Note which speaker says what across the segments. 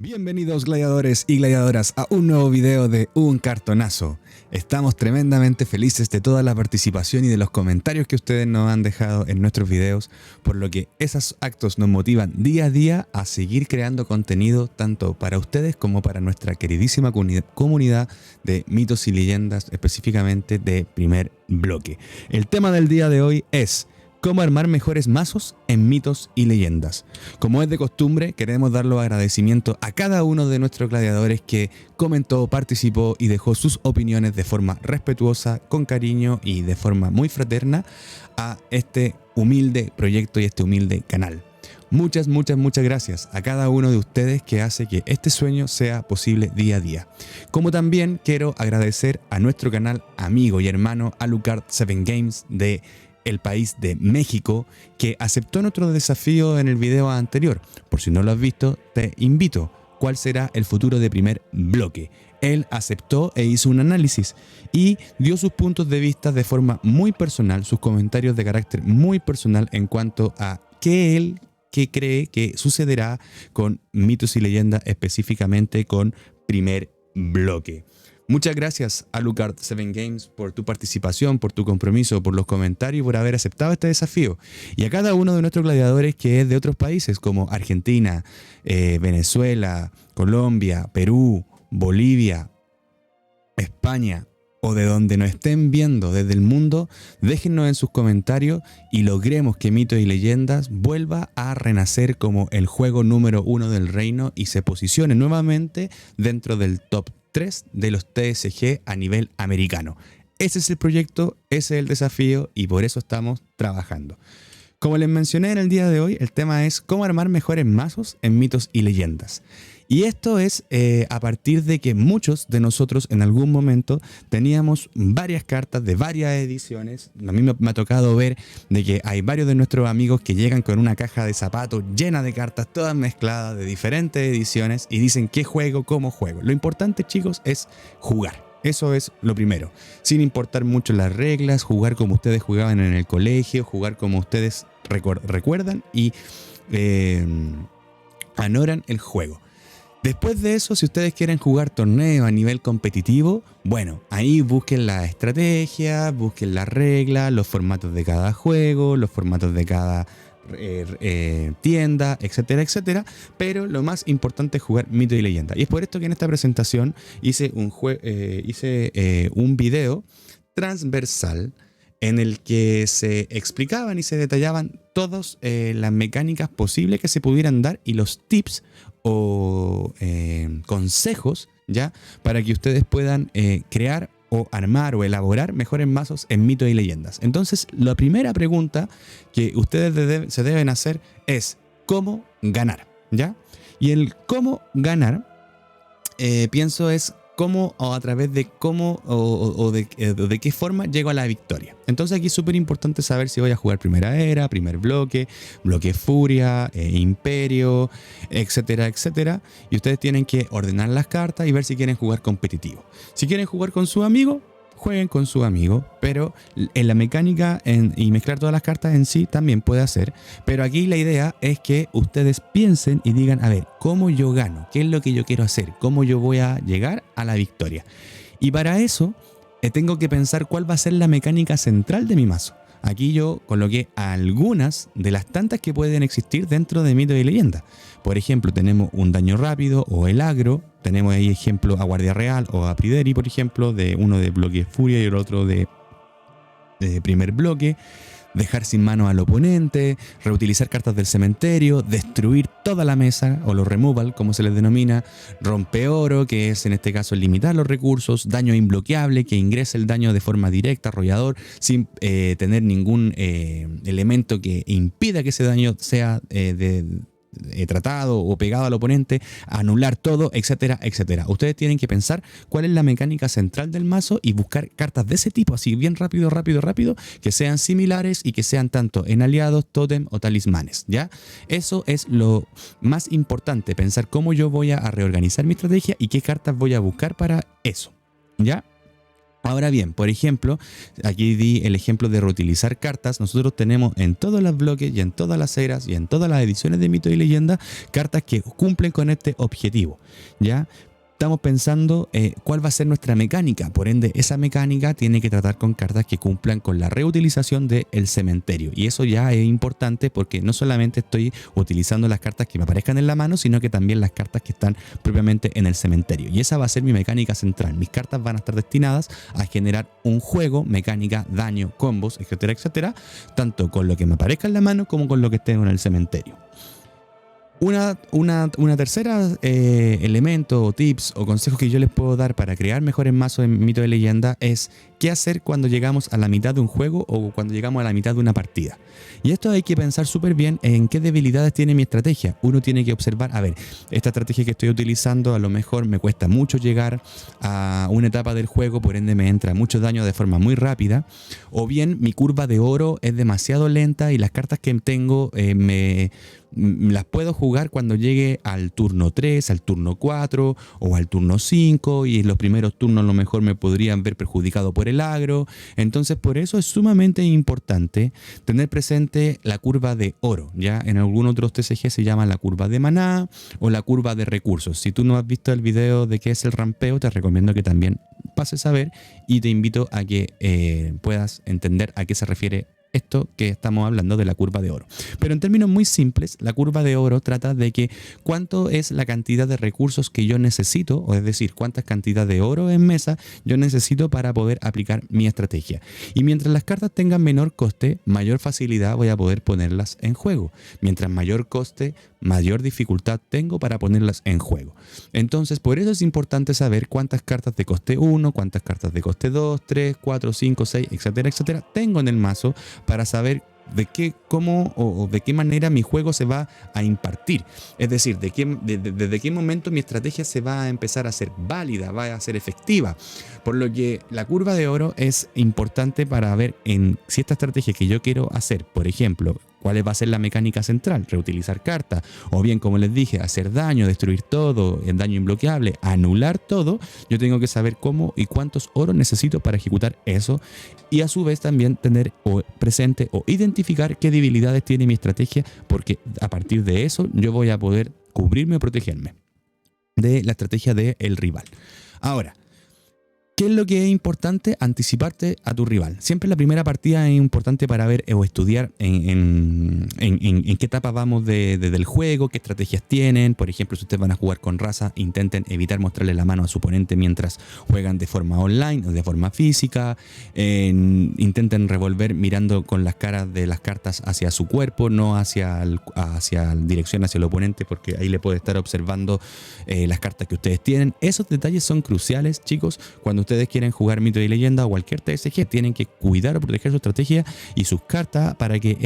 Speaker 1: Bienvenidos gladiadores y gladiadoras a un nuevo video de Un Cartonazo. Estamos tremendamente felices de toda la participación y de los comentarios que ustedes nos han dejado en nuestros videos, por lo que esos actos nos motivan día a día a seguir creando contenido tanto para ustedes como para nuestra queridísima comunidad de mitos y leyendas, específicamente de primer bloque. El tema del día de hoy es cómo armar mejores mazos en mitos y leyendas. Como es de costumbre, queremos dar los agradecimientos a cada uno de nuestros gladiadores que comentó, participó y dejó sus opiniones de forma respetuosa, con cariño y de forma muy fraterna a este humilde proyecto y este humilde canal. Muchas gracias a cada uno de ustedes que hace que este sueño sea posible día a día. Como también quiero agradecer a nuestro canal amigo y hermano Alucard 7 Games de el país de México, que aceptó nuestro desafío en el video anterior. Por si no lo has visto, te invito. ¿Cuál será el futuro de primer bloque? Él aceptó e hizo un análisis y dio sus puntos de vista de forma muy personal, sus comentarios de carácter muy personal en cuanto a qué cree que sucederá con mitos y leyendas, específicamente con primer bloque. Muchas gracias a Alucard 7 Games por tu participación, por tu compromiso, por los comentarios y por haber aceptado este desafío. Y a cada uno de nuestros gladiadores que es de otros países como Argentina, Venezuela, Colombia, Perú, Bolivia, España o de donde nos estén viendo desde el mundo, déjennos en sus comentarios y logremos que Mitos y Leyendas vuelva a renacer como el juego número 1 del reino y se posicione nuevamente dentro del top 3 de los TSG a nivel americano. Ese es el proyecto, ese es el desafío y por eso estamos trabajando. Como les mencioné en el día de hoy, el tema es cómo armar mejores mazos en mitos y leyendas. Y esto es a partir de que muchos de nosotros en algún momento teníamos varias cartas de varias ediciones. A mí me ha tocado ver de que hay varios de nuestros amigos que llegan con una caja de zapatos llena de cartas, todas mezcladas de diferentes ediciones y dicen qué juego, cómo juego. Lo importante, chicos, es jugar. Eso es lo primero, sin importar mucho las reglas, jugar como ustedes jugaban en el colegio, jugar como ustedes recuerdan y añoran el juego. Después de eso, si ustedes quieren jugar torneos a nivel competitivo, bueno, ahí busquen la estrategia, busquen las reglas, los formatos de cada juego, los formatos de cada tienda, etcétera, etcétera. Pero lo más importante es jugar mito y leyenda. Y es por esto que en esta presentación hice un video transversal en el que se explicaban y se detallaban todas las mecánicas posibles que se pudieran dar y los tips o consejos ya para que ustedes puedan crear o armar o elaborar mejores mazos en mitos y leyendas. Entonces, la primera pregunta que ustedes se deben hacer es ¿cómo ganar? ¿Ya? Y el cómo ganar, pienso es cómo o a través de cómo o de qué forma llego a la victoria. Entonces aquí es súper importante saber si voy a jugar primera era, primer bloque, bloque furia, imperio, etcétera, etcétera. Y ustedes tienen que ordenar las cartas y ver si quieren jugar competitivo. Si quieren jugar con su amigo, jueguen con su amigo, pero en la mecánica y mezclar todas las cartas en sí también puede hacer. Pero aquí la idea es que ustedes piensen y digan, a ver, ¿cómo yo gano? ¿Qué es lo que yo quiero hacer? ¿Cómo yo voy a llegar a la victoria? Y para eso tengo que pensar cuál va a ser la mecánica central de mi mazo. Aquí yo coloqué algunas de las tantas que pueden existir dentro de Mito y Leyenda. Por ejemplo, tenemos un daño rápido o el agro. Tenemos ahí ejemplo a Guardia Real o a Pryderi, por ejemplo, de uno de bloque Furia y el otro de primer bloque. Dejar sin mano al oponente, reutilizar cartas del cementerio, destruir toda la mesa o los removal, como se les denomina, rompeoro, que es en este caso limitar los recursos, daño imbloqueable, que ingresa el daño de forma directa, arrollador, sin tener ningún elemento que impida que ese daño sea tratado o pegado al oponente, anular todo, etcétera, etcétera. Ustedes tienen que pensar cuál es la mecánica central del mazo y buscar cartas de ese tipo, así bien rápido, que sean similares y que sean tanto en aliados, tótem o talismanes, ¿ya? Eso es lo más importante, pensar cómo yo voy a reorganizar mi estrategia y qué cartas voy a buscar para eso, ¿ya? Ahora bien, por ejemplo, aquí di el ejemplo de reutilizar cartas. Nosotros tenemos en todos los bloques y en todas las eras y en todas las ediciones de Mito y Leyenda cartas que cumplen con este objetivo, ¿ya? Estamos pensando cuál va a ser nuestra mecánica. Por ende, esa mecánica tiene que tratar con cartas que cumplan con la reutilización del cementerio. Y eso ya es importante porque no solamente estoy utilizando las cartas que me aparezcan en la mano, sino que también las cartas que están propiamente en el cementerio. Y esa va a ser mi mecánica central. Mis cartas van a estar destinadas a generar un juego, mecánica, daño, combos, etcétera, etcétera, tanto con lo que me aparezca en la mano como con lo que esté en el cementerio. Una tercera elemento o tips o consejos que yo les puedo dar para crear mejores mazos en Mito de Leyenda es qué hacer cuando llegamos a la mitad de un juego o cuando llegamos a la mitad de una partida. Y esto hay que pensar súper bien en qué debilidades tiene mi estrategia. Uno tiene que observar, a ver, esta estrategia que estoy utilizando a lo mejor me cuesta mucho llegar a una etapa del juego, por ende me entra mucho daño de forma muy rápida, o bien mi curva de oro es demasiado lenta y las cartas que tengo las puedo jugar cuando llegue al turno 3, al turno 4 o al turno 5 y en los primeros turnos a lo mejor me podrían ver perjudicado por el agro. Entonces por eso es sumamente importante tener presente la curva de oro. Ya en algunos otros TCG se llama la curva de maná o la curva de recursos. Si tú no has visto el video de qué es el rampeo, te recomiendo que también pases a ver y te invito a que puedas entender a qué se refiere esto que estamos hablando de la curva de oro. Pero en términos muy simples, la curva de oro trata de que cuánto es la cantidad de recursos que yo necesito, o es decir, cuánta cantidad de oro en mesa yo necesito para poder aplicar mi estrategia. Y mientras las cartas tengan menor coste, mayor facilidad voy a poder ponerlas en juego. Mientras mayor coste, mayor dificultad tengo para ponerlas en juego. Entonces, por eso es importante saber cuántas cartas de coste 1, cuántas cartas de coste 2, 3, 4, 5, 6, etcétera, etcétera, tengo en el mazo para saber de qué, cómo o de qué manera mi juego se va a impartir. Es decir, desde qué momento mi estrategia se va a empezar a ser válida, va a ser efectiva. Por lo que la curva de oro es importante para ver si esta estrategia que yo quiero hacer, por ejemplo, cuál va a ser la mecánica central, reutilizar cartas, o bien, como les dije, hacer daño, destruir todo, el daño imbloqueable, anular todo. Yo tengo que saber cómo y cuántos oros necesito para ejecutar eso y a su vez también tener presente o identificar qué debilidades tiene mi estrategia, porque a partir de eso yo voy a poder cubrirme o protegerme de la estrategia del rival. Ahora, ¿qué es lo que es importante? Anticiparte a tu rival. Siempre la primera partida es importante para ver o estudiar en qué etapa vamos del juego, qué estrategias tienen. Por ejemplo, si ustedes van a jugar con raza, intenten evitar mostrarle la mano a su oponente mientras juegan de forma online o de forma física. Intenten revolver mirando con las caras de las cartas hacia su cuerpo, no hacia dirección hacia el oponente, porque ahí le puede estar observando las cartas que ustedes tienen. Esos detalles son cruciales, chicos, cuando ustedes quieren jugar Mito y Leyenda o cualquier TCG, tienen que cuidar o proteger su estrategia y sus cartas para que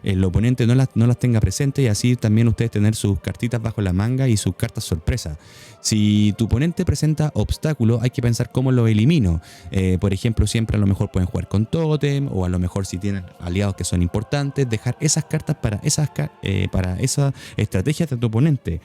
Speaker 1: el oponente no las tenga presentes y así también ustedes tener sus cartitas bajo la manga y sus cartas sorpresa. Si tu oponente presenta obstáculos, hay que pensar cómo lo elimino. Por ejemplo, siempre a lo mejor pueden jugar con Totem o a lo mejor si tienen aliados que son importantes, dejar esas cartas para esas estrategias de tu oponente.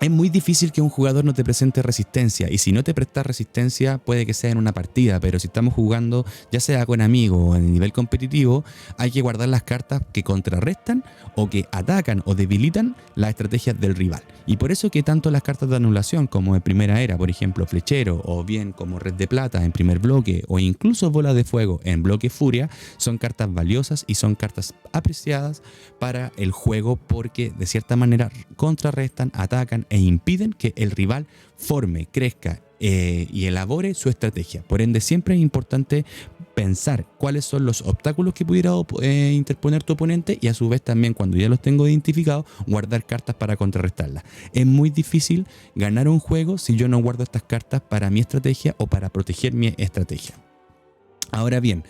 Speaker 1: Es muy difícil que un jugador no te presente resistencia y si no te presta resistencia puede que sea en una partida, pero si estamos jugando ya sea con amigos o en nivel competitivo, hay que guardar las cartas que contrarrestan o que atacan o debilitan las estrategias del rival. Y por eso que tanto las cartas de anulación como en primera era, por ejemplo Flechero, o bien como Red de Plata en primer bloque o incluso Bola de Fuego en bloque Furia, son cartas valiosas y son cartas apreciadas para el juego porque de cierta manera contrarrestan, atacan e impiden que el rival forme, crezca y elabore su estrategia. Por ende, siempre es importante pensar cuáles son los obstáculos que pudiera interponer tu oponente y a su vez también cuando ya los tengo identificados, guardar cartas para contrarrestarlas. Es muy difícil ganar un juego si yo no guardo estas cartas para mi estrategia o para proteger mi estrategia. Ahora bien,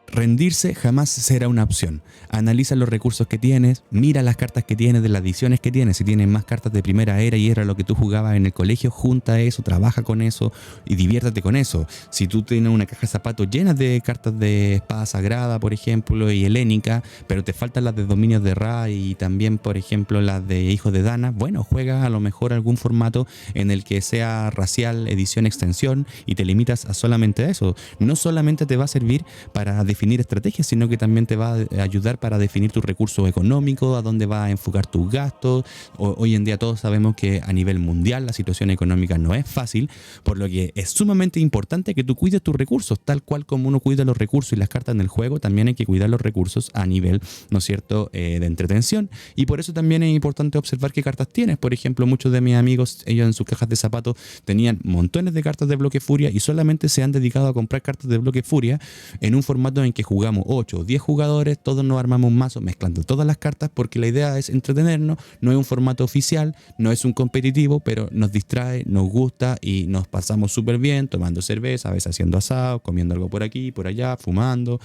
Speaker 1: rendirse jamás será una opción. Analiza los recursos que tienes, mira las cartas que tienes, de las ediciones que tienes. Si tienes más cartas de primera era y era lo que tú jugabas en el colegio, junta eso, trabaja con eso y diviértete con eso. Si tú tienes una caja de zapatos llena de cartas de espada sagrada, por ejemplo, y helénica, pero te faltan las de dominios de Ra y también, por ejemplo, las de hijos de Dana, bueno, juega a lo mejor algún formato en el que sea racial, edición, extensión y te limitas a solamente eso. No solamente te va a servir para definir estrategias, sino que también te va a ayudar para definir tus recursos económicos, a dónde vas a enfocar tus gastos. Hoy en día todos sabemos que a nivel mundial la situación económica no es fácil, por lo que es sumamente importante que tú cuides tus recursos, tal cual como uno cuida los recursos y las cartas en el juego, también hay que cuidar los recursos a nivel, ¿no es cierto?, de entretención. Y por eso también es importante observar qué cartas tienes. Por ejemplo, muchos de mis amigos, ellos en sus cajas de zapatos tenían montones de cartas de bloque furia y solamente se han dedicado a comprar cartas de bloque furia en un formato en que jugamos 8 o 10 jugadores, todos nos armamos un mazo mezclando todas las cartas, porque la idea es entretenernos, no es un formato oficial, no es un competitivo, pero nos distrae, nos gusta y nos pasamos súper bien tomando cerveza, a veces haciendo asado, comiendo algo por aquí, por allá, fumando.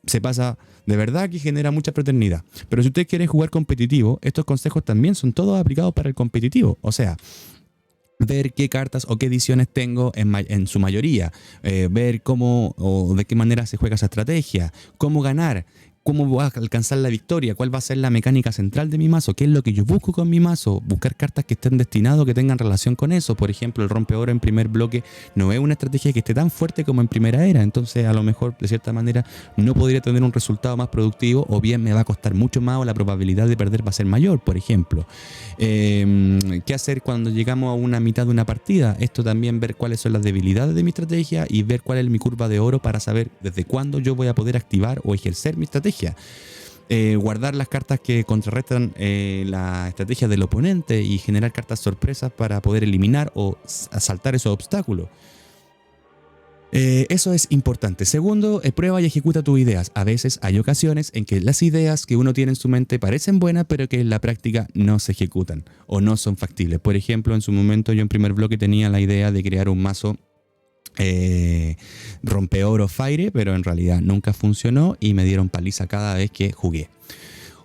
Speaker 1: Se pasa, de verdad que genera mucha fraternidad. Pero si ustedes quieren jugar competitivo, estos consejos también son todos aplicados para el competitivo. O sea, ver qué cartas o qué ediciones tengo en su mayoría, ver cómo o de qué manera se juega esa estrategia, cómo ganar, cómo voy a alcanzar la victoria, cuál va a ser la mecánica central de mi mazo, qué es lo que yo busco con mi mazo, buscar cartas que estén destinadas, que tengan relación con eso. Por ejemplo, el rompeoro en primer bloque no es una estrategia que esté tan fuerte como en primera era, entonces a lo mejor de cierta manera no podría tener un resultado más productivo, o bien me va a costar mucho más o la probabilidad de perder va a ser mayor, por ejemplo. ¿Qué hacer cuando llegamos a una mitad de una partida? Esto también, ver cuáles son las debilidades de mi estrategia y ver cuál es mi curva de oro para saber desde cuándo yo voy a poder activar o ejercer mi estrategia. Guardar las cartas que contrarrestan la estrategia del oponente y generar cartas sorpresas para poder eliminar o saltar esos obstáculos. Eso es importante. Segundo, prueba y ejecuta tus ideas. A veces hay ocasiones en que las ideas que uno tiene en su mente parecen buenas, pero que en la práctica no se ejecutan o no son factibles. Por ejemplo, en su momento yo en primer bloque tenía la idea de crear un mazo rompeoro Fire, pero en realidad nunca funcionó y me dieron paliza cada vez que jugué.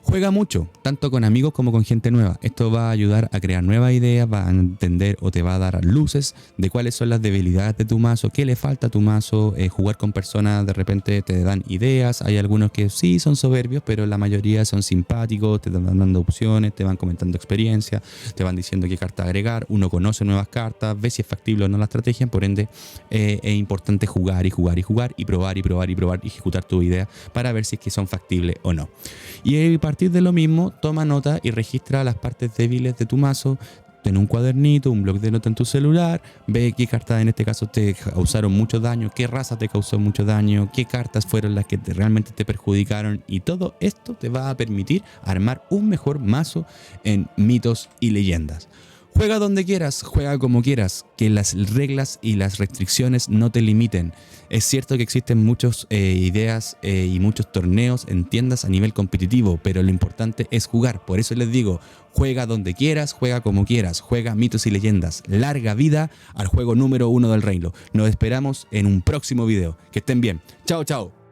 Speaker 1: Juega mucho, tanto con amigos como con gente nueva. Esto va a ayudar a crear nuevas ideas, va a entender o te va a dar luces de cuáles son las debilidades de tu mazo, qué le falta a tu mazo. Jugar con personas de repente te dan ideas. Hay algunos que sí son soberbios, pero la mayoría son simpáticos, te van dando opciones, te van comentando experiencias, te van diciendo qué carta agregar. Uno conoce nuevas cartas, ve si es factible o no la estrategia. Por ende, es importante jugar y jugar y jugar y probar y probar y probar y ejecutar tu idea para ver si es que son factibles o no. Y a partir de lo mismo, toma nota y registra las partes débiles de tu mazo en un cuadernito, un bloc de notas en tu celular. Ve qué cartas en este caso te causaron mucho daño, qué raza te causó mucho daño, qué cartas fueron las que realmente te perjudicaron, y todo esto te va a permitir armar un mejor mazo en mitos y leyendas. Juega donde quieras, juega como quieras, que las reglas y las restricciones no te limiten. Es cierto que existen muchas ideas y muchos torneos en tiendas a nivel competitivo, pero lo importante es jugar. Por eso les digo, juega donde quieras, juega como quieras, juega mitos y leyendas. Larga vida al juego número 1 del reino. Nos esperamos en un próximo video. Que estén bien. Chao, chao.